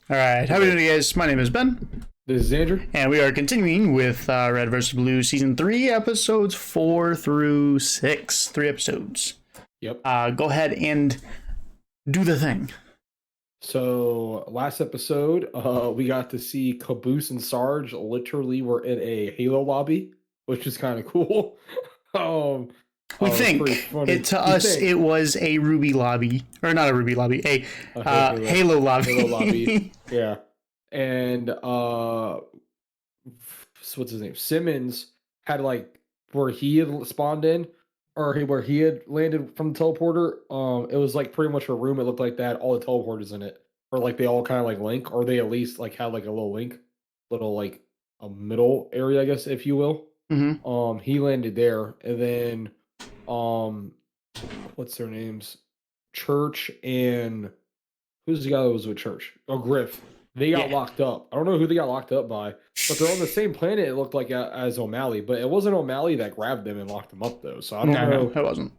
All right, how are we doing, guys? My name is Ben, This is Andrew. and we are continuing with Red vs. Blue Season 3, Episodes 4 through 6. 3 episodes. Yep. Go ahead and do the thing. So last episode, we got to see Caboose and Sarge literally were in a Halo lobby, which is kind of cool. We it's think, pretty funny. to us, it was a Ruby lobby. Or not a Ruby lobby, a Halo lobby. Halo lobby. Yeah. And what's his name? Simmons had like where he had spawned in, or where he had landed from the teleporter. It was like pretty much a room. It looked like that. All the teleporters in it, or like they all kind of like link, or they at least like had like a little link, little like a middle area, I guess, if you will. Mm-hmm. He landed there, and then what's their names? Church and who's the guy that was with Church? Oh, Griff. They got locked up. I don't know who they got locked up by, but they're on the same planet. It looked like as O'Malley, but it wasn't O'Malley that grabbed them and locked them up though. So I don't know. No, it wasn't.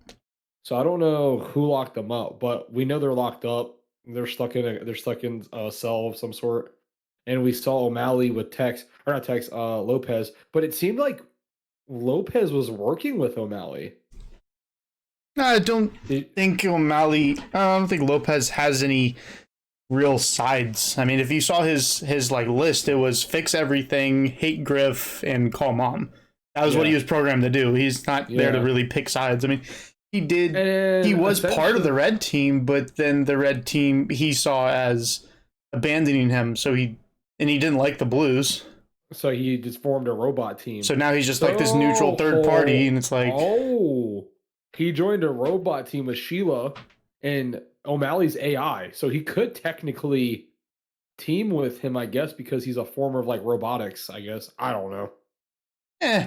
So I don't know who locked them up, but we know they're locked up. They're stuck in a cell of some sort. And we saw O'Malley with Tex, or not Tex, Lopez. But it seemed like Lopez was working with O'Malley. I don't think O'Malley. I don't think Lopez has any real sides. I mean, if you saw his like list, it was fix everything, hate Griff, and call mom. That was what he was programmed to do. He's not there to really pick sides. I mean, he did. And he was part of the red team, but then the red team he saw as abandoning him. So he didn't like the blues. So he just formed a robot team. So now he's just like this neutral third party, and it's like, he joined a robot team with Sheila and O'Malley's AI. So he could technically team with him, I guess, because he's a former of like robotics, I guess. I don't know.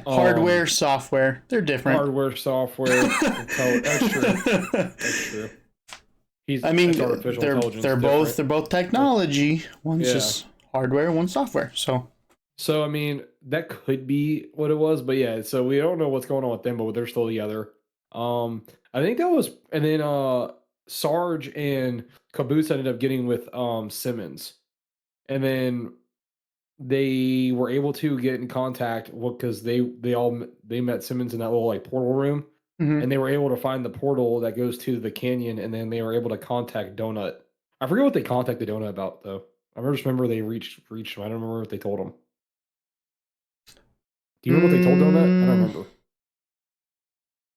Hardware, software, they're different. Hardware, software, that's true. That's true. They're both technology. One's just hardware, one's software. So I mean, that could be what it was, but yeah. So we don't know what's going on with them, but they're still together. I think that was, and then Sarge and Caboose ended up getting with Simmons, and then they were able to get in contact because they met Simmons in that little like portal room, and they were able to find the portal that goes to the canyon, and then they were able to contact Donut. I forget what they contacted Donut about though. I just remember they reached him. I don't remember what they told him. Do you remember what they told Donut? I don't remember.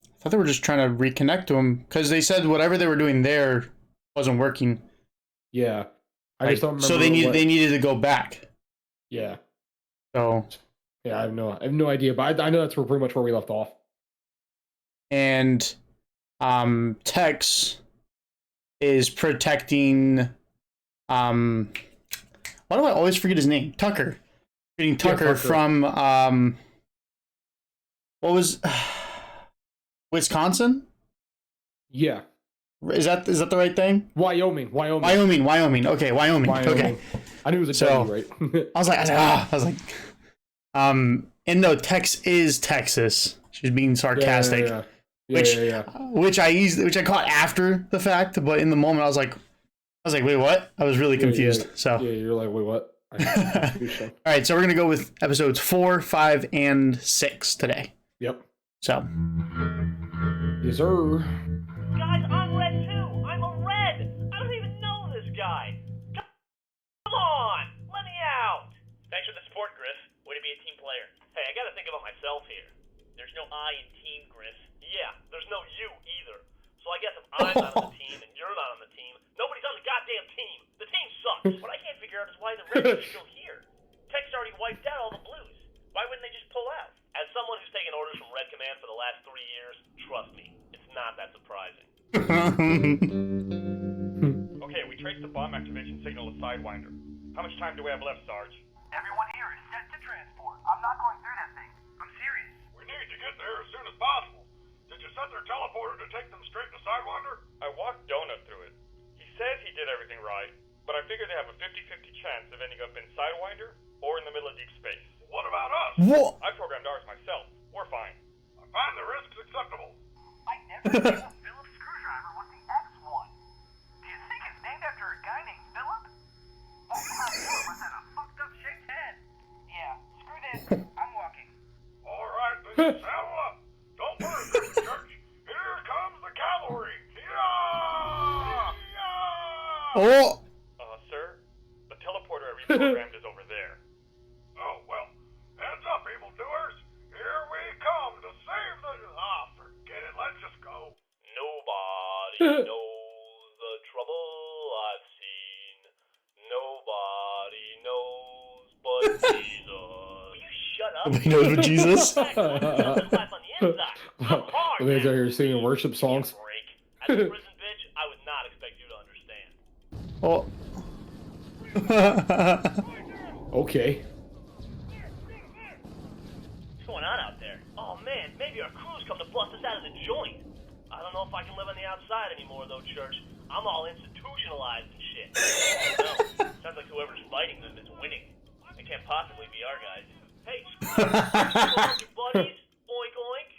I thought they were just trying to reconnect to him because they said whatever they were doing there wasn't working. Yeah, I just don't remember. So they needed to go back. Yeah. So. Yeah, I have no idea, but I know that's pretty much where we left off. And, Tex is protecting. Why do I always forget his name? Tucker. Getting Tucker from what was Wisconsin? Yeah. Is that the right thing? Wyoming. Okay, Wyoming. Okay. I knew it was a right? I was like, and no, Tex is Texas. She's being sarcastic. Which I caught after the fact, but in the moment I was like, wait, what? I was really confused. So you're like, wait, what? All right, so we're gonna go with episodes 4, 5, and 6 today. Yep. So. Yes, sir. Guys, I'm red too. I'm a red. I don't even know this guy. Come on, let me out. Thanks for the support, Griff. Way to be a team player. Hey, I gotta think about myself here. There's no I in team, Griff. Yeah, there's no you either. So I guess if I'm not on the team and you're not on the team, nobody's on the goddamn team. The team sucks. What I can't figure out is why the Reds are still here. Tex already wiped out all the Blues. Why wouldn't they just pull out? As someone who's taken orders from Red Command for the last 3 years, trust me, it's not that surprising. Okay, we traced the bomb activation signal to Sidewinder. How much time do we have left, Sarge? Everyone here is set to transport. I'm not going through that thing. I'm serious. We need to get there as soon as possible. Did you set their teleporter to take them straight to Sidewinder? I walked Donut through it. He says he did everything right, but I figure they have a 50-50 chance of ending up in Sidewinder or in the middle of deep space. What about us? What? I programmed ours myself. We're fine. I find the risks acceptable. I never knew a Phillips screwdriver was the X1. Do you think it's named after a guy named Philip? man. I'm walking. All right, then saddle up. Don't worry, Mr. Church. Here comes the cavalry. Yeah! Yeah! Oh, Sir, the teleporter I reprogrammed is over there. Oh, well, heads up, evildoers. Here we come to save the... Ah, forget it. Let's just go. Nobody knows the trouble I've seen. Nobody knows but Jesus. Will you shut up? nobody knows but Jesus. I mean, they're here singing worship songs. Break. As a prison bitch, I would not expect you to understand. Oh. Okay. What's going on out there? Oh man, maybe our crew's come to bust us out of the joint. I don't know if I can live on the outside anymore though, Church. I'm all institutionalized and shit. No, sounds like whoever's fighting them is winning. It can't possibly be our guys. Hey, your buddies, oink oink.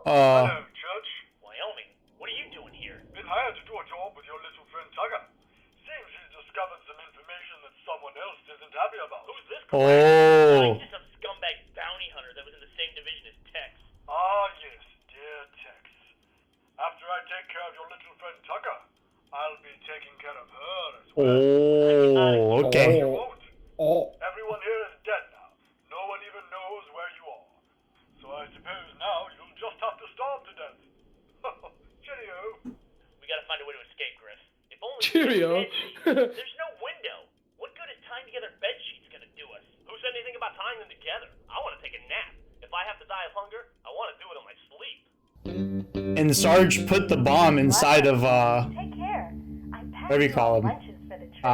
Uh, Hello, Judge. Wyoming, what are you doing here? Been hired to do a job with your little friend Tugger. Seems he's discovered some information that someone else isn't happy about. Who's this? oh. He's just some scumbag bounty hunter that was in the same division as Tex. Ah, yes, dear Tex. After I take care of your little friend Tucker, I'll be taking care of her as well. Oh, okay. You Oh. won't. Oh. Everyone here is dead now. No one even knows where you are. So I suppose now you'll just have to starve to death. Cheerio. We gotta find a way to escape, Griff. If only Cheerio. There's no window. What good is tying together bed sheets gonna do us? Who said anything about tying them together? I want to take a nap. If I have to die of hunger, I want to do it in my sleep. And Sarge put the bomb inside of Take care. I'm Whatever you call 'em. lunches for the trip.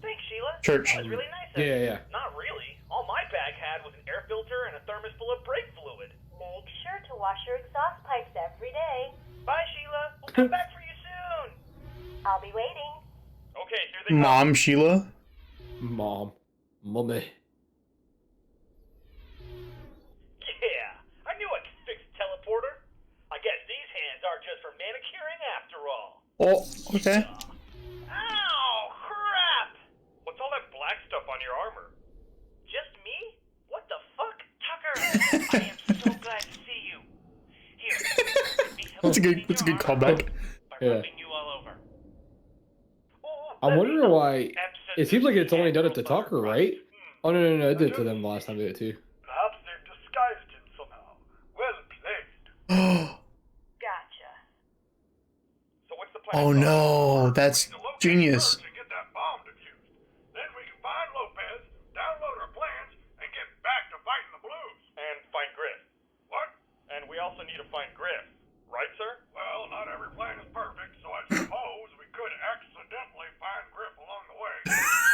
Thanks, Sheila. Church. That was really nice of Yeah, you. yeah. Not really. All my bag had was an air filter and a thermos full of brake fluid. Make sure to wash your exhaust pipes every day. Bye, Sheila. We'll come back for you soon. I'll be waiting. Okay, here they come. Mom Sheila. Mom. Mummy. Yeah, I knew I could fix a teleporter. I guess these hands are just for manicuring after all. Oh, okay. Ow, crap! What's all that black stuff on your armor? Just me? What the fuck? Tucker, I am so glad to see you. Here, let me help That's a you good. clean That's a your good armor callback. by Yeah. rubbing you all over. Oh, I'm let me wondering help. why. It seems like it's only done it to Tucker, right? Oh, no. It did it to them the last time they did it too. Perhaps they've disguised him somehow. Well played. Gotcha. So what's the plan? Oh no, that's We need to locate genius. Church and get that bomb defused. Then we can find Lopez, download our plans, and get back to fighting the blues. And find Griff. What? And we also need to find Griff. Right, sir? Well, not every plan is perfect, so I suppose we could accidentally find Griff along the way.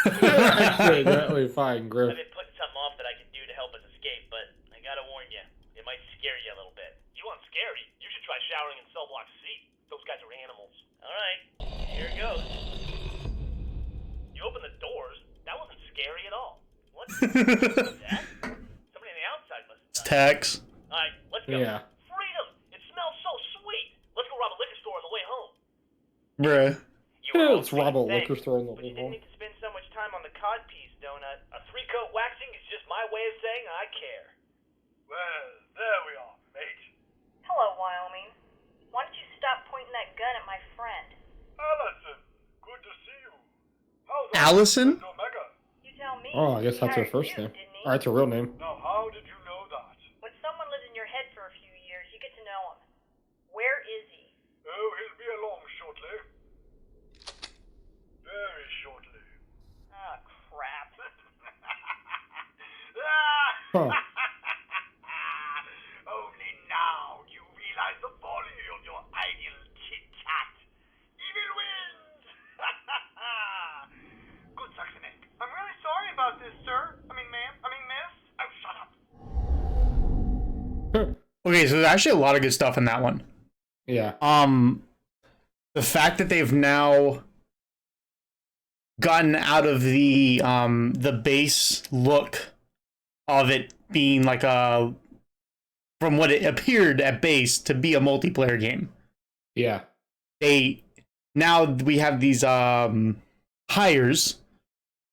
Accidentally fine, I've Griff. been putting something off that I can do to help us escape, but I gotta warn you, it might scare you a little bit. You want scary? You should try showering in cell block C. Those guys are animals. Alright, here it goes. You open the doors. That wasn't scary at all. What? What's that? Somebody on the outside must have done it. Tex. Alright, let's go. Yeah. Freedom! It smells so sweet! Let's go rob a liquor store on the way home. Bruh. You were Let's rob a thanks, liquor store on the but way you didn't home. need to spend so much time on the codpiece, Donut. A 3-coat waxing is just my way of saying I care. Well, there we are, mate. Hello, Wyoming. Why don't you stop pointing that gun at my friend? Allison, good to see you. How's Allison? Omega? You tell me. Oh, I guess that's her He hired first you, name. didn't he? Or that's her real name. Now, how did you know that? When someone lives in your head for a few years, you get to know him. Where is he? Oh, he'll be along shortly. Very shortly. Oh, crap. Huh. Only now do you realize the folly of your ideal chit-chat. Evil wins! Good suction egg. I'm really sorry about this, sir. I mean, ma'am. I mean, miss. Oh, shut up. Okay, so there's actually a lot of good stuff in that one. Yeah. The fact that they've now gotten out of the base look of it being like a from what it appeared at base to be a multiplayer game. Yeah. Now we have these hires,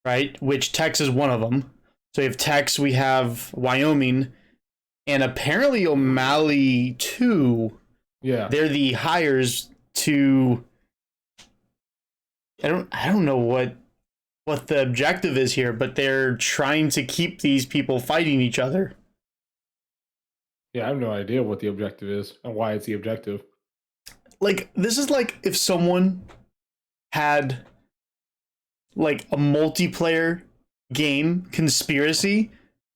right? Which Tex is one of them. So we have Tex, we have Wyoming, and apparently O'Malley too. Yeah. They're the hires to. I don't know what the objective is here, but they're trying to keep these people fighting each other. Yeah, I have no idea what the objective is and why it's the objective. Like, this is like if someone had like a multiplayer game conspiracy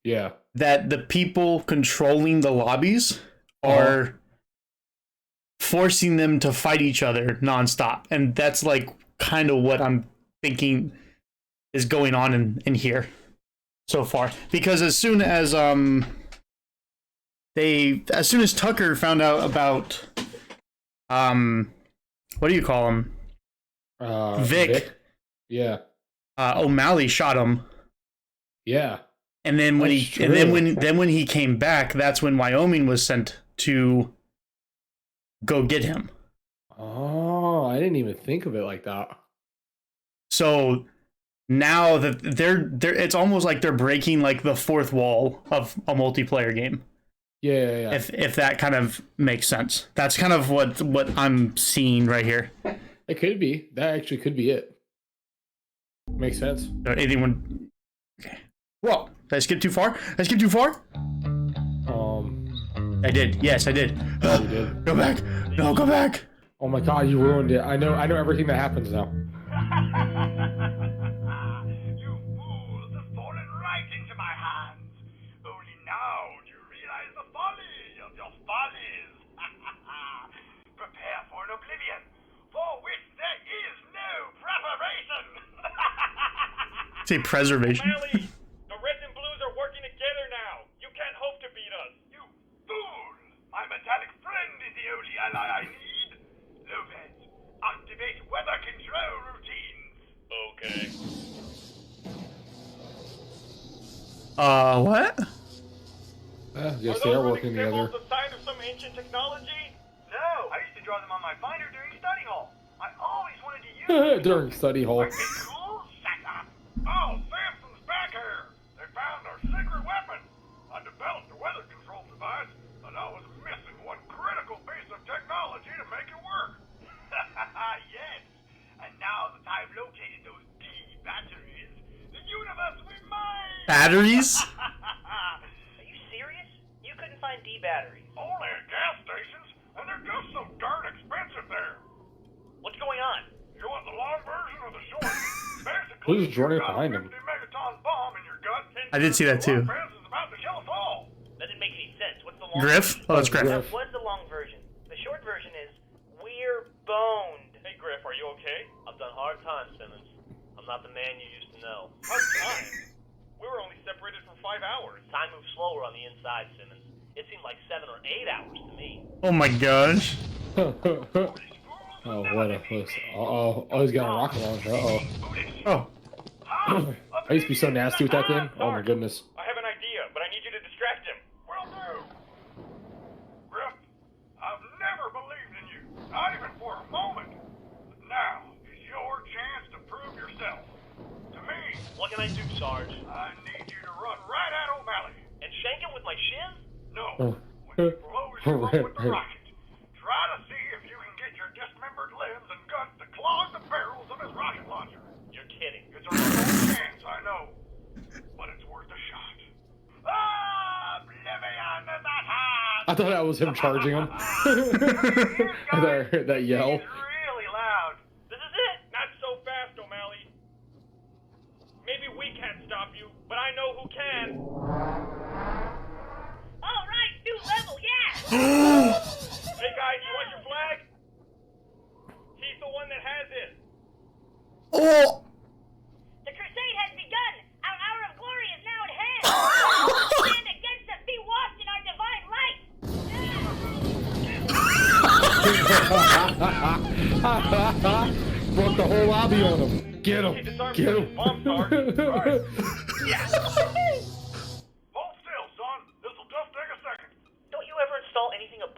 Yeah. that the people controlling the lobbies are forcing them to fight each other nonstop. And that's like kind of what I'm thinking is going on in here so far. Because as soon as Tucker found out about what do you call him? Vic. Yeah. O'Malley shot him. Yeah. And then when That's true. when he came back, that's when Wyoming was sent to go get him. Oh, I didn't even think of it like that. So now that they're it's almost like they're breaking like the fourth wall of a multiplayer game. Yeah. If that kind of makes sense. That's kind of what I'm seeing right here. It could be. That actually could be it. Makes sense. Anyone? Okay. Whoa! Did I skip too far? I did. Yes, I did. You did. Go back. No, go back. Oh my god, you ruined it. I know everything that happens now. You fools have fallen right into my hands. Only now do you realize the folly of your follies. Prepare for an oblivion, for which there is no preparation. Say preservation. Mally, the Reds and Blues are working together now. You can't hope to beat us. You fool! My metallic friend is the only ally I need. Lopez, activate weather control routines. Okay. What? Yes, Are they are those working really together. symbols a sign of some ancient technology? No, I used to draw them on my binder during study hall. I always wanted to use them. During study hall. Aren't they cool? Shut up. Oh, Samson's back here. They found our secret weapon. I developed a weather control device, and I was missing one critical piece of technology to make it work. Yes, and now that I've located those D batteries, the universe will be mine. Batteries? Are you serious? You couldn't find D batteries. Only at gas stations, and they're just so darn expensive there. What's going on? You want the long version or the short? Basically, Who's running you've got behind a him? 50 megaton bomb in your gut. I did see that too. Lopez is about to kill us all. That didn't make any sense. What's the long Griff? version? Oh, that's Griff. That was the long version. The short version is we're boned. Hey, Griff, are you okay? I've done hard times, Simmons. I'm not the man you used to know. Hard time. We were only separated for 5 hours. Time moves slower on the inside, Simmons. It seemed like 7 or 8 hours to me. Oh my gosh. Oh, what a puss. Uh-oh. Oh, he's got a rocket launcher. Uh-oh. Oh. I used to be so nasty with that thing. Oh my goodness. I have an idea, but I need you to distract him. Will do. Griff, I've never believed in you, not even for a moment. But now is your chance to prove yourself. To me, What can I do, Sarge? I need you to run right at O'Malley. And shank him with my shiv? No, when he blows you up with the rocket, try to see if you can get your dismembered limbs and guts to clog the barrels of his rocket launcher. You're kidding. It's a remote chance, I know, but it's worth a shot. Oblivion is at hand! I thought that was him charging him. I thought I heard that yell. He's really loud. This is it! Not so fast, O'Malley. Maybe we can't stop you, but I know who can. All right, new level, yeah! Hey, guys, you want your flag? He's the one that has it. Oh. The crusade has begun! Our hour of glory is now at hand! Stand against us, be washed in our divine light! Broke the whole lobby on him. Get him. Get him. Bomb Sarge. Hold still, son. This'll just take a second. Don't you ever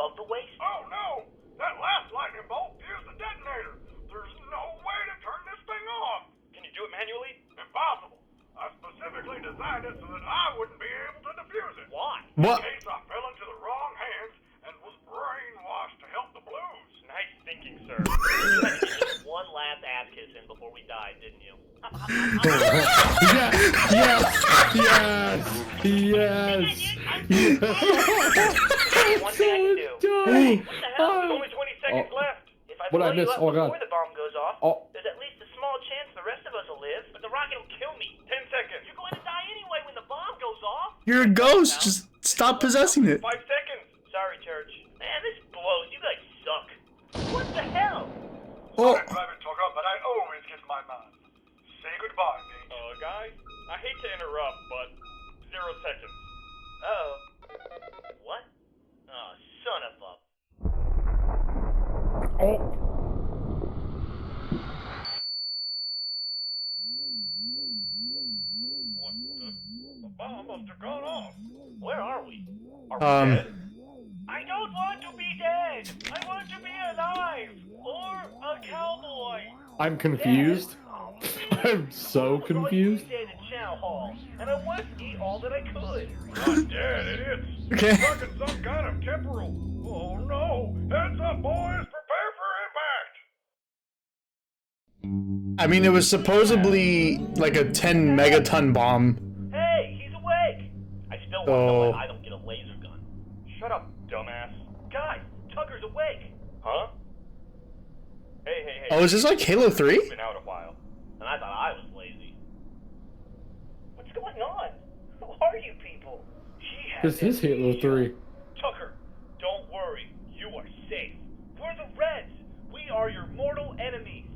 above the waist? Oh no! That last lightning bolt fused the detonator. There's no way to turn this thing off. Can you do it manually? Impossible. I specifically designed it so that I wouldn't be able to defuse it. Why? What? In case I fell into the wrong hands and was brainwashed to help the blues. Nice thinking, sir. You had to give us one last ass kiss in before we died, didn't you? One thing I can do. Hey, what the hell? There's only 20 seconds left. If I What blow I missed? you up Oh, God. before the bomb goes off, Oh. there's at least a small chance the rest of us will live, but the rocket will kill me. 10 seconds. You're going to die anyway when the bomb goes off. You're a ghost. Just stop possessing it. 5 seconds. Sorry, Church. Man, this blows. You guys suck. What the hell? Oh, Sorry, Private Tucker, but I always get my man. Say goodbye, Gage. Guys, I hate to interrupt, but 0 seconds. Uh-oh. What? Oh, son of a... Oh. What the bomb must have gone off. Where are we? I don't want to be dead. I want to be alive. Or a cowboy. I'm confused. I'm so confused. Dead in Chow Hall, and I wanted to eat all that I could. Not dead, idiots. okay. Stuck in some kind of temporal. Oh no! Heads up, boys! Prepare for impact! I mean, it was supposedly like a 10 megaton bomb. Hey, he's awake. I still want to know Oh. why I don't get a laser gun. Shut up, dumbass. Guys, Tucker's awake. Huh? Hey. Oh, is this like Halo 3? Been out a while. And I thought I was lazy. What's going on? Who are you people? She has This is Halo 3. Tucker, don't worry. You are safe. We're the Reds. We are your mortal enemies.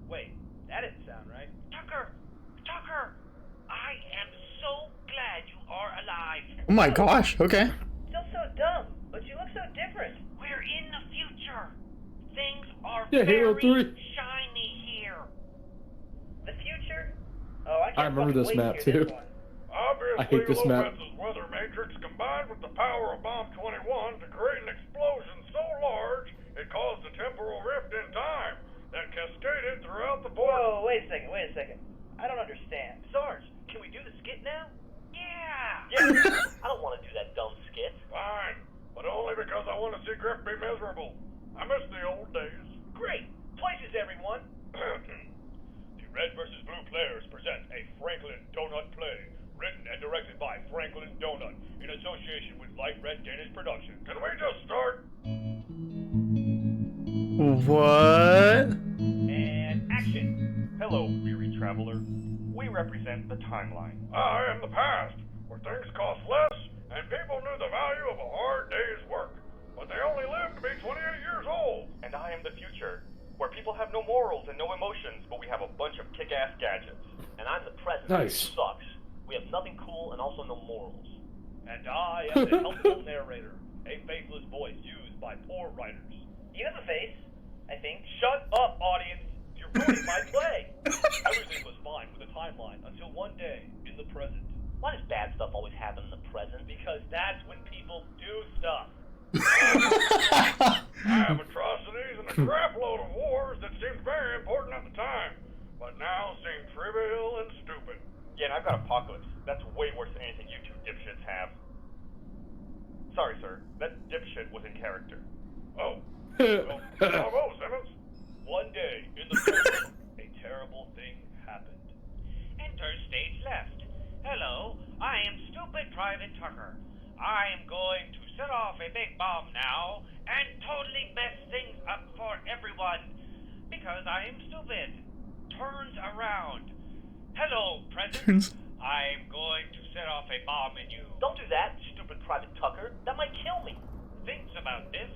Wait, that didn't sound right. Tucker! I am so glad you are alive. Oh my gosh. Okay. Still so dumb, but you look so different. We're in the future. Things are Yeah, Halo very 3. shiny here. The future? Oh, I I remember this map, too. Obviously, I hate this map. Lopez's weather matrix combined with the power of Bomb 21 to create an explosion so large it caused a temporal rift in time that cascaded throughout the board. Whoa, wait a second. I don't understand. Sarge, can we do the skit now? Yeah! I don't want to do that dumb skit. Fine, but only because I want to see Griff be miserable. I miss the old days. Great! Places, everyone! The Red vs. Blue players present a Franklin Donut play, written and directed by Franklin Donut, in association with Light Red Danish Productions. Can we just start? What? And action! Hello, weary traveler. We represent the timeline. I am the past, where things cost less and people knew the value of a hard day's work. But they only lived to be 28 years old. And I am the future, where people have no morals and no emotions, but we have a bunch of kick-ass gadgets. And I'm the president, Nice. which sucks. We have nothing cool and also no morals. And I am the helpful narrator, a faithless voice used by poor writers. You have a face, I think. Shut up, audience! You're ruining my play! Everything was fine with the timeline until one day in the present. Why does bad stuff always happen in the present? Because that's when people do stuff. I have atrocities and a crap load of wars that seemed very important at the time, but now seem trivial and stupid. Yeah, and I've got Apocalypse. That's way worse than anything you two dipshits have. Sorry, sir. That dipshit was in character. Oh, well, bravo, Simmons. One day in the present, a terrible thing happened. Enter stage left. Hello, I am Stupid Private Tucker. I am going to set off a big bomb now and totally mess things up for everyone because I am stupid. Turns around. Hello, President. I'm going to set off a bomb in you. Don't do that, Stupid Private Tucker. That might kill me. Thinks about this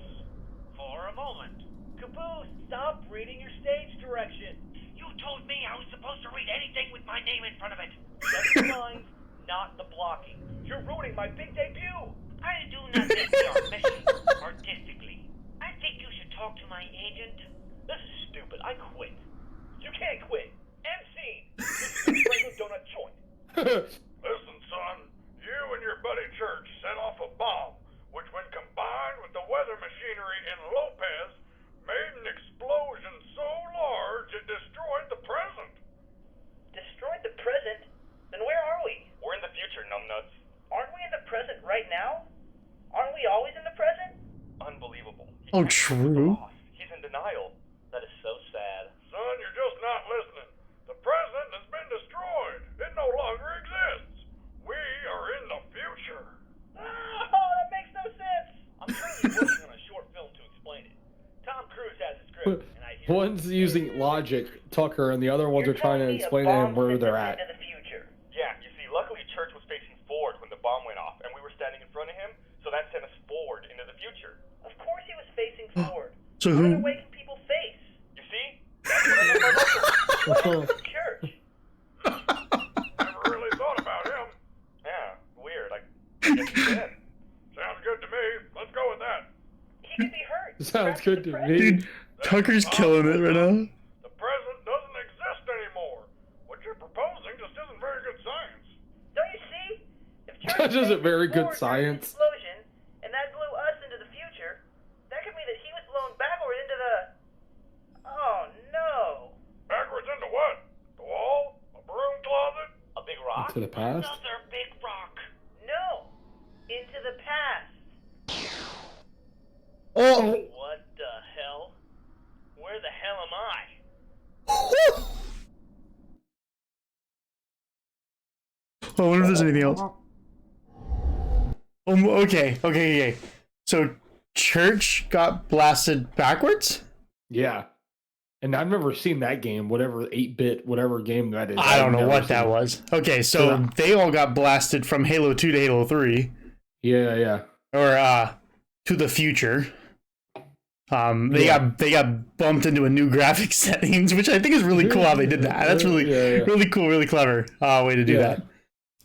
for a moment. Caboose, stop reading your stage direction. You told me I was supposed to read anything with my name in front of it. Just the lines, not the blocking. You're ruining my big debut. I do not think we are meshing artistically. I think you should talk to my agent. This is stupid. I quit. You can't quit. End scene. This is a Franklin Donut joint. Listen, son, you and your buddy Church set off a bomb, which when combined with the weather machine right now? Aren't we always in the present? Unbelievable. He Oh, can't believe true. the loss. He's in denial. That is so sad. Son, you're just not listening. The present has been destroyed. It no longer exists. We are in the future. Oh, that makes no sense. I'm currently working on a short film to explain it. Tom Cruise has his script, and I hear One's using logic, Tucker, and the other ones are You're trying to telling me a explain to him bomb where sent they're us at. into the future. Yeah, you see, luckily Church was facing forward when the bomb went off, and we were standing in front of him, so that sent us forward into the future. Of course he was facing forward. So What other who? way can people face? You see? That's what I meant by luckily. The church. Never really thought about him. Yeah, weird. I guess he's dead. Sounds good to me. Let's go with that. He could be hurt. Sounds Trapped good in to the me. Dude, Tucker's killing it right now. The present doesn't exist anymore. What you're proposing just isn't very good science. Don't you see? If church That isn't faced very good forward during the science. explosion, and that blew us into the future, that could mean that he was blown backward into the. Oh no! Backwards into what? The wall? A broom closet? A big rock? To the past? Another big rock. No, into the past. Oh. What the hell? Where the hell am I? I wonder if there's anything else. Okay. So Church got blasted backwards? Yeah. And I've never seen that game, whatever 8-bit, whatever game that is. I don't I've know never what seen that it. was. Okay, so Yeah. they all got blasted from Halo 2 to Halo 3. Yeah. Or to the future. They got bumped into a new graphic settings, which I think is really cool how they did that. That's really really cool, really clever way to do Yeah.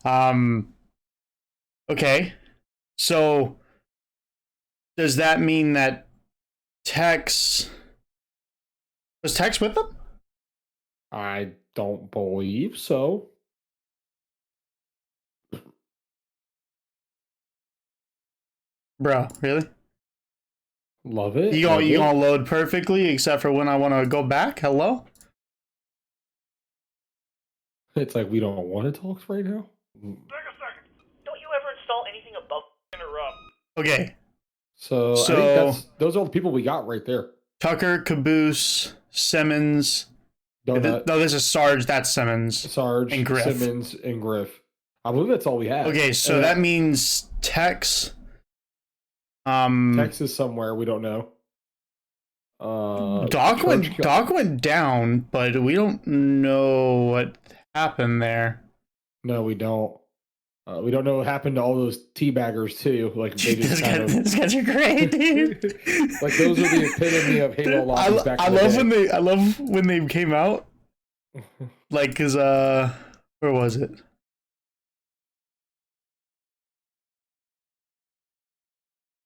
that. Okay, so does that mean that Tex was Tex with them? I don't believe so. Bro, really? Love it. You love it. gonna load perfectly, except for when I want to go back. Hello. It's like we don't want to talk right now. Take a second. Don't you ever install anything above? Interrupt. Okay, So, I So- think those are all the people we got right there. Tucker, Caboose, Simmons. Donut, No, this is Sarge. That's Simmons. Sarge, and Griff. Simmons, and Griff. I believe that's all we have. Okay, so And that means Tex. Texas somewhere we don't know. Doc Church got- went down, but we don't know what happened there. No, we don't. We don't know what happened to all those teabaggers too. Like they just kind of These guys are great, dude. like those are the epitome of Halo lobbies back I in the love day. I love when they came out. Like, cause where was it?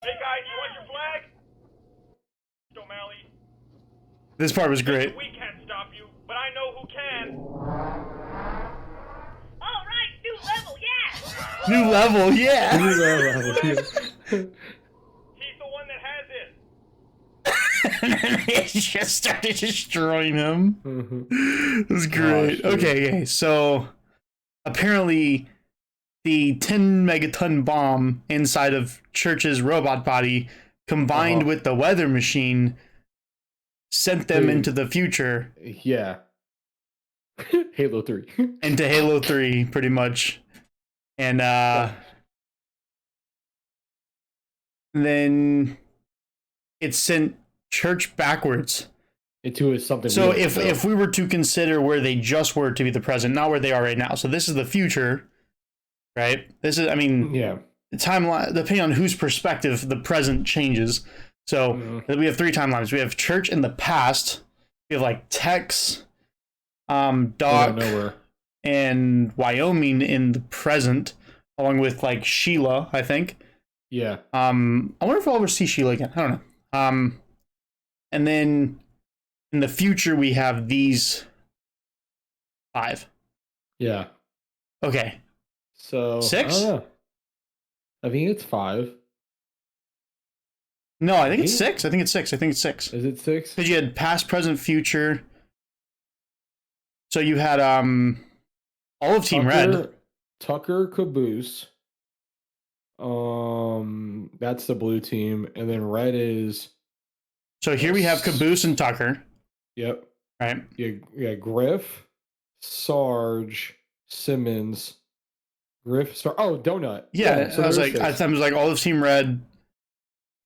Hey guys, you want your flag? O'Malley. This part was great. We can't stop you, but I know who can. All right, new level, yeah! New level, yeah. He's the one that has it. And then they just started destroying him. Mhm. It was great. Gosh, dude. Okay, so apparently the 10 megaton bomb inside of Church's robot body combined Uh-huh. with the weather machine sent them Dude. into the future, Yeah. Halo 3. into Halo 3 pretty much. And then it sent Church backwards. Into something. So we don't know. if we were to consider where they just were to be the present, not where they are right now. So this is the future, right? This is, I mean, Yeah. the timeline, depending on whose perspective, the present changes. So Mhm. we have 3 timelines. We have Church in the past. We have like Tex, We don't Doc, know where. and Wyoming in the present, along with like Sheila, I think. Yeah. I wonder if I'll ever see Sheila again. I don't know. And then in the future we have these 5. Yeah. Okay. So 6? I don't know. I think it's 5. No, I think it's Really? 6. I think it's 6. Is it 6? Because you had past, present, future. So you had all of Team Red. Tucker, Caboose, That's the blue team, and then red is So here we have Caboose and Tucker, yep. right? Yeah, Griff, Sarge, Simmons, Donut. Yeah, so I was there's like, I six. thought it was like Olive Team Red,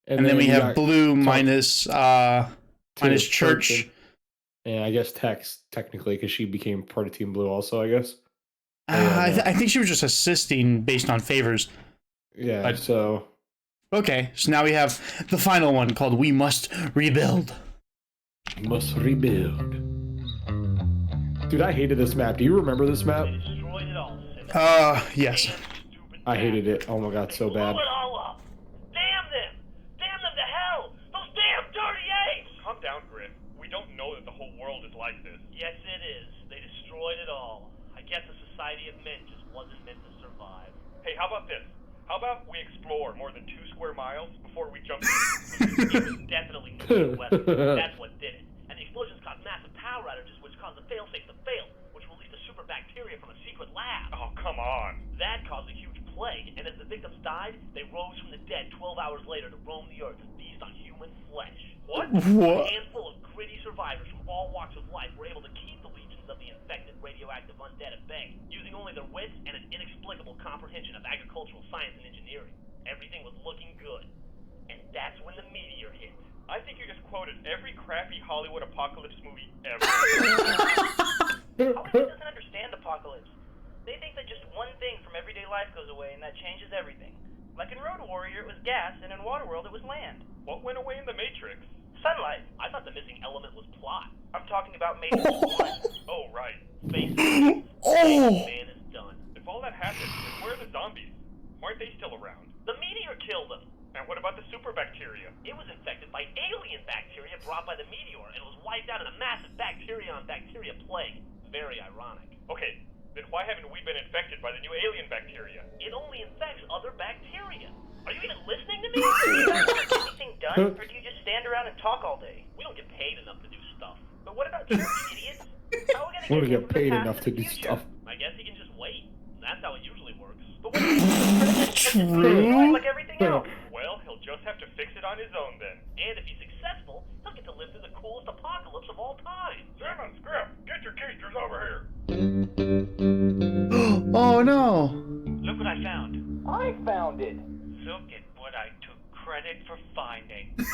and then we you have got Blue Tuck, minus minus Church. and I guess Tex technically because she became part of Team Blue also. I guess. I think she was just assisting based on favors. Yeah. But- So Okay, so now we have the final one called We Must Rebuild. must rebuild. Dude, I hated this map. Do you remember this map? They destroyed it all, Simmons. Yes. Stupid I hated it. Oh my god, so bad. Blew it all up. Damn them! Damn them to hell! Those damn dirty apes! Calm down, Griff. We don't know that the whole world is like this. Yes, it is. They destroyed it all. I guess a society of men just wasn't meant to survive. Hey, how about this? How about we explore more than 2 square miles before we jump in? It was definitely nuclear weapons. That's what did it. And the explosions caused massive power outages, which caused the failsafe to fail, which released a super bacteria from a secret lab. Oh, come on. That caused a huge plague, and as the victims died, they rose from the dead 12 hours later to roam the earth and feast on human flesh. What? What? A handful of gritty survivors from all walks of life were able to keep the legions of the infected radioactive undead at bay, using only their wits and an inexplicable comprehension of agricultural science and engineering. Everything was looking good. And that's when the meteor hit. I think you just quoted every crappy Hollywood apocalypse movie ever. Hollywood doesn't understand apocalypse. They think that just one thing from everyday life goes away and that changes everything. Like in Road Warrior, it was gas, and in Waterworld, it was land. What went away in the Matrix? Sunlight. I thought the missing element was plot. I'm talking about Matrix 1. Oh, right. Face it, Oh! man is done. If all that happened, then where are the zombies? Why aren't they still around? The meteor killed them. And what about the super bacteria? It was infected by alien bacteria brought by the meteor and was wiped out in a massive bacteria-on-bacteria plague. Very ironic. Okay, then why haven't we been infected by the new alien bacteria? It only infects other bacteria. Are you even listening to me? Do you guys get anything done, or do you just stand around and talk all day? We don't get paid enough to do stuff. But what about church, idiots? How are we We're gonna gonna get get paid from the past enough to the do future? stuff. I guess he can just wait. That's how it usually works. But what if True. like everything else? Well, he'll just have to fix it on his own then. And if he's successful, he'll get to live through the coolest apocalypse of all time. Simmons, Griff, get your keisters over here. Oh no! Look what I found. I found it. Look at what I took credit for finding. These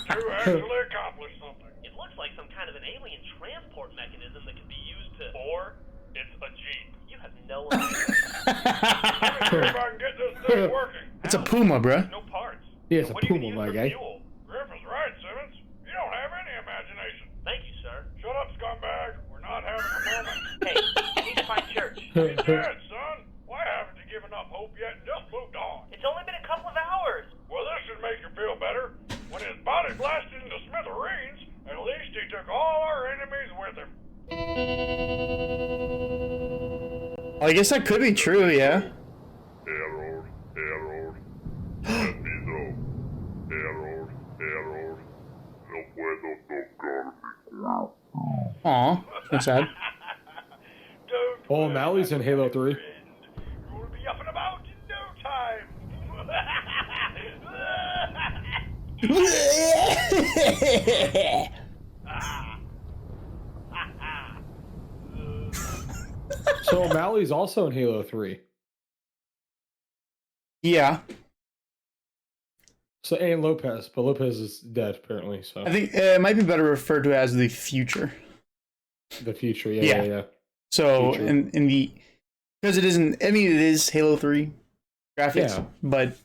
two actually accomplished something. It looks like some kind of an alien transport mechanism that can be used to... Or it's a Jeep. You have no idea. Let me see if I can get this thing working. It's a Puma, bruh. No parts. Yeah, it's And a what are you Puma, gonna my use for guy. fuel? Griff is right, Simmons. You don't have any imagination. Thank you, sir. Shut up, scumbag. We're not having a moment. Hey, I need to find church. You did, son. Why haven't you given up hope yet and just moved on? It's only been a couple of hours. Well, this should make you feel better. When his body blasted into smithereens, at least he took all our enemies with him. I guess that could be true, yeah. Error, error. Perdido. Error, error. No puedo tocar. Aw, that's sad. Don't Oh, worry, Mally's in Halo 3. friend. You'll be up and about in no time. So O'Malley's also in Halo 3. Yeah, So and Lopez, but Lopez is dead apparently. So I think it might be better referred to as the future. the future, Yeah. yeah. So Future. in the because it isn't. I mean, it is Halo 3 graphics, Yeah. but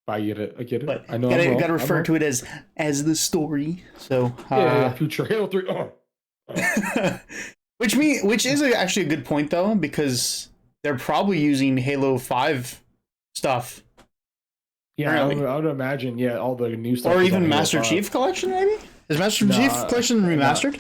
I get it. but I know. gotta refer to it as the story. So yeah, future Halo 3. Oh. which is actually a good point though, because they're probably using Halo 5 stuff, Yeah, Apparently. I would imagine. Yeah, all the new stuff. or is even on Halo Master 5. Chief Collection. Maybe is Master Nah, Chief Collection remastered?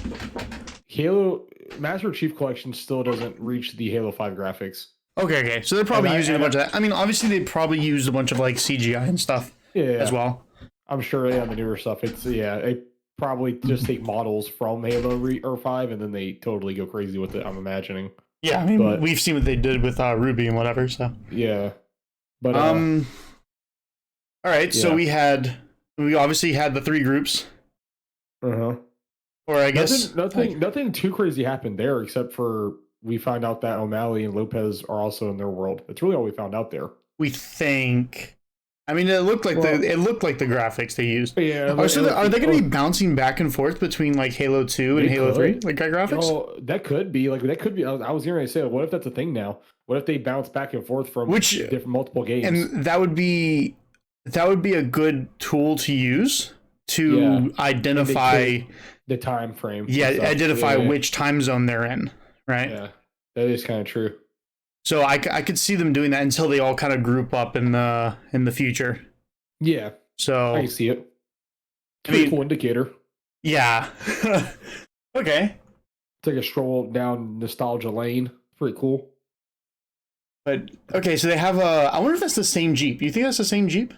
Halo Master Chief Collection still doesn't reach the Halo 5 graphics. Okay. So they're probably And I- using a and bunch of that. I mean, obviously they probably used a bunch of like CGI and stuff Yeah, as well. I'm sure. Yeah, the newer stuff. They probably just take models from Halo or 5, and then they totally go crazy with it. I'm imagining. Yeah, I mean, But- we've seen what they did with Ruby and whatever. So Yeah. But All right, so yeah. we obviously had the three groups, Uh-huh. or I guess Nothing too crazy happened there except for we find out that O'Malley and Lopez are also in their world. That's really all we found out there. we think. I mean, it looked like Well- the graphics they used. Yeah. Are they going to be bouncing back and forth between like Halo 2 and They Halo 3, could. like that graphics? Oh, that could be I was going to say, what if that's a thing now? What if they bounce back and forth from different multiple games? And that would be a good tool to use to identify the time frame. identify which time zone they're in, right? Yeah, that is kind of true. So I could see them doing that until they all kind of group up in the future. Yeah, So I can see it. I mean- Cool indicator. yeah. Okay. Take a stroll down nostalgia lane. Pretty cool. But okay, so they have I wonder if that's the same Jeep. You think that's the same Jeep?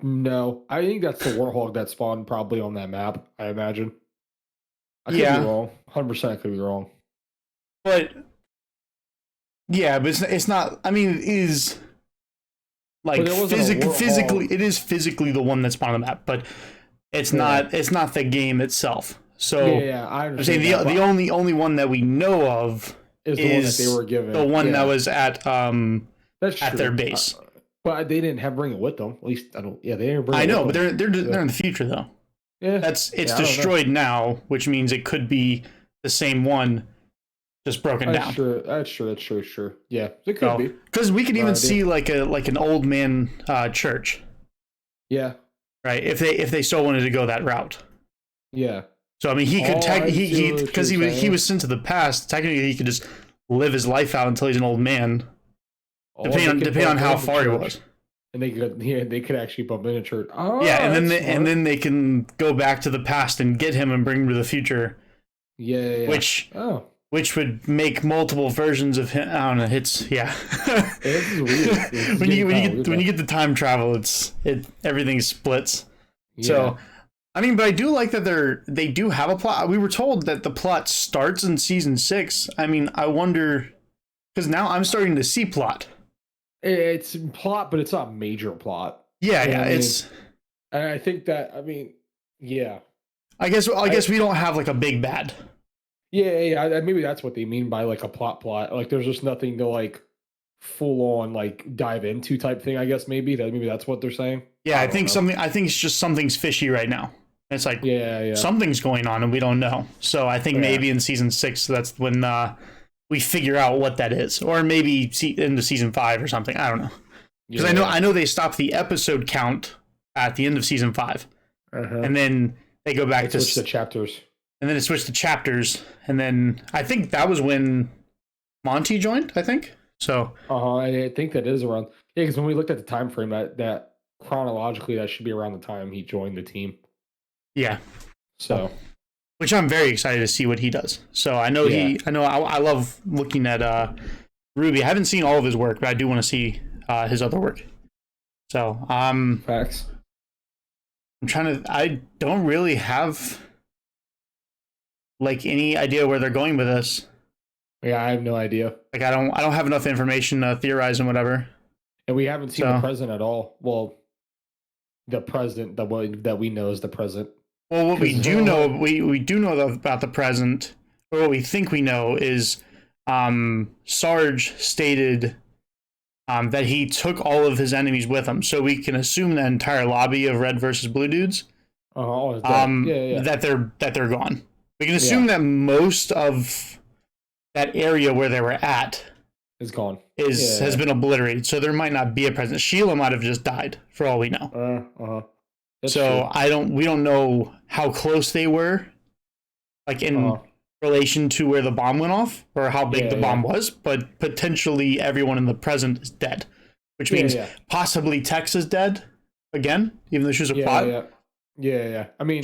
No. I think that's the Warhog that spawned probably on that map, I imagine. I could be wrong. 100% I could be wrong. But yeah, but it's not. I mean, it is like But it wasn't a Warhol. physically. It is physically the one that's on the map, but it's not. It's not the game itself. So Yeah, I I'm saying understand. the only one that we know of is the one that they were given. the one that Yeah. was at That's at true. their base. But they didn't bring it with them. At least I don't. Yeah, they didn't bring. I it know, with but them. they're in the future though. Yeah, It's Yeah, I don't know. destroyed now, which means it could be the same one, just broken down. That's true. Yeah, it could be. Because we could even idea. see like an old man church, Yeah, right? If they still wanted to go that route. yeah. So I mean, he could Oh, I see what because you're he saying. was sent to the past. Technically, he could just live his life out until he's an old man, Or they could depending on bump how into far he church. was. And they could actually bump into church. Oh, Yeah, and that's smart. then they can go back to the past and get him and bring him to the future, yeah. which would make multiple versions of him. I don't know. It's yeah. This is weird. It's when you getting kinda when you weird get the time travel, everything splits. now. So, I mean, but I do like that they do have a plot. We were told that the plot starts in season 6. I mean, I wonder because now I'm starting to see plot. It's plot, but it's not major plot. Yeah, You know yeah. what I mean? It's. And I think that yeah. I guess we don't have like a big bad. Yeah. Maybe that's what they mean by like a plot. Like, there's just nothing to like full on like dive into type thing. I guess maybe that's what they're saying. Yeah, I don't think know. I think it's just something's fishy right now. It's like Yeah. something's going on and we don't know. So I think Yeah. maybe in season 6 that's when we figure out what that is, or maybe into season 5 or something. I don't know because I know they stopped the episode count at the end of season 5, and then they go back to switch the chapters. and then it switched to chapters, and then I think that was when Monty joined. I think so. I think that is around. Yeah, because when we looked at the time frame, that chronologically that should be around the time he joined the team. Yeah, So which I'm very excited to see what he does. So I know I love looking at Ruby. I haven't seen all of his work, but I do want to see his other work. So facts. I don't really have like any idea where they're going with this. Yeah, I have no idea, Like I don't have enough information to theorize and whatever. and we haven't seen So- the president at all. Well, the president that we know is the president. Well, what we 'Cause, do know, we do know about the present, or what we think we know is, Sarge stated that he took all of his enemies with him, so we can assume that entire lobby of red versus blue dudes, Yeah. that they're gone. We can assume that most of that area where they were at It's gone. has been obliterated, so there might not be a president. Sheila might have just died, for all we know. That's So true. we don't know how close they were, like in relation to where the bomb went off or how big the bomb was, but potentially everyone in the present is dead, which means possibly Tex is dead again, even though she was a plot. Yeah. I mean,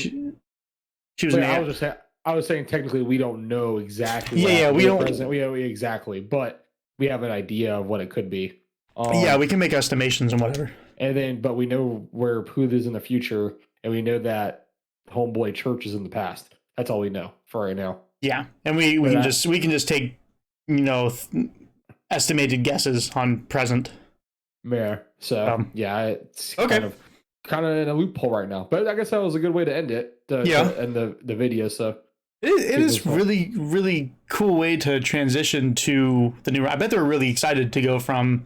She was but an I was saying technically we don't know exactly. Yeah, what happened we to the don't- president. Exactly, but we have an idea of what it could be. Yeah, we can make estimations and whatever. And then, but we know where Puth is in the future, and we know that Homeboy Church is in the past. That's all we know for right now. Yeah, and we can just take estimated guesses on present. Yeah. So yeah, it's Okay. kind of in a loophole right now. But I guess that was a good way to end it. To end the video. So it is really, really cool way to transition to the new. I bet they're really excited to go from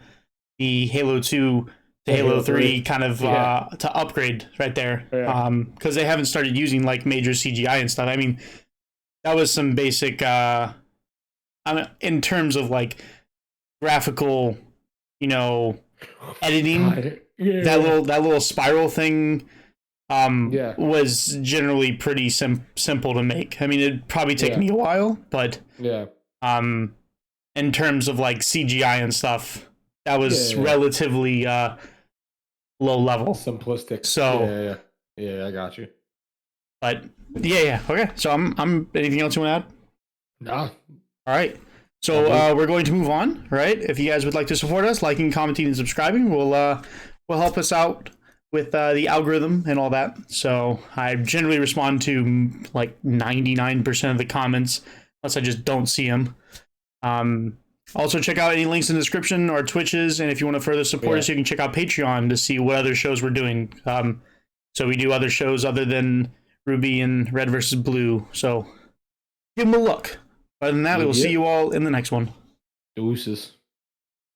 the Halo 2 to Halo 3 kind of to upgrade right there. Because they haven't started using like major CGI and stuff. I mean, that was some basic in terms of like graphical, editing. That little spiral thing was generally pretty simple to make. I mean, it'd probably take me a while, but in terms of like CGI and stuff, that was relatively low level, simplistic. So yeah, I got you. But okay. So I'm. Anything else you want to add? No. All right. So we're going to move on. Right. If you guys would like to support us, liking, commenting, and subscribing will help us out with the algorithm and all that. So I generally respond to like 99% of the comments, unless I just don't see them. Also, check out any links in the description or Twitches, and if you want to further support us, you can check out Patreon to see what other shows we're doing. So we do other shows other than Ruby and Red versus Blue. So give them a look. Other than that, we will see you all in the next one. Deuces.